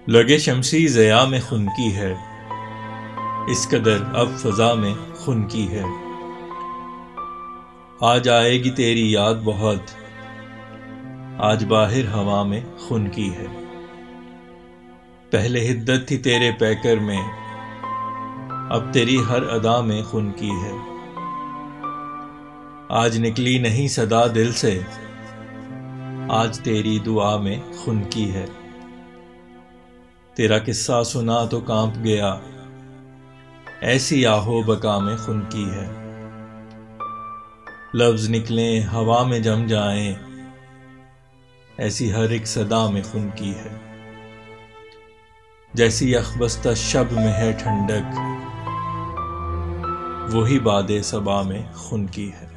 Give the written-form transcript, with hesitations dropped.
लगे शमसी ज़या में खून की है, इस कदर अब फ़ज़ा में खून की है। आज आएगी तेरी याद बहुत, आज बाहिर हवा में खून की है। पहले हिद्दत थी तेरे पैकर में, अब तेरी हर अदा में खून की है। आज निकली नहीं सदा दिल से, आज तेरी दुआ में खून की है। तेरा किस्सा सुना तो कांप गया, ऐसी आहो बका में खून की है। लफ्ज निकलें हवा में जम जाएं, ऐसी हर एक सदा में खून की है। जैसी यखबस्ता शब में है ठंडक, वही बादे सबा में खून की है।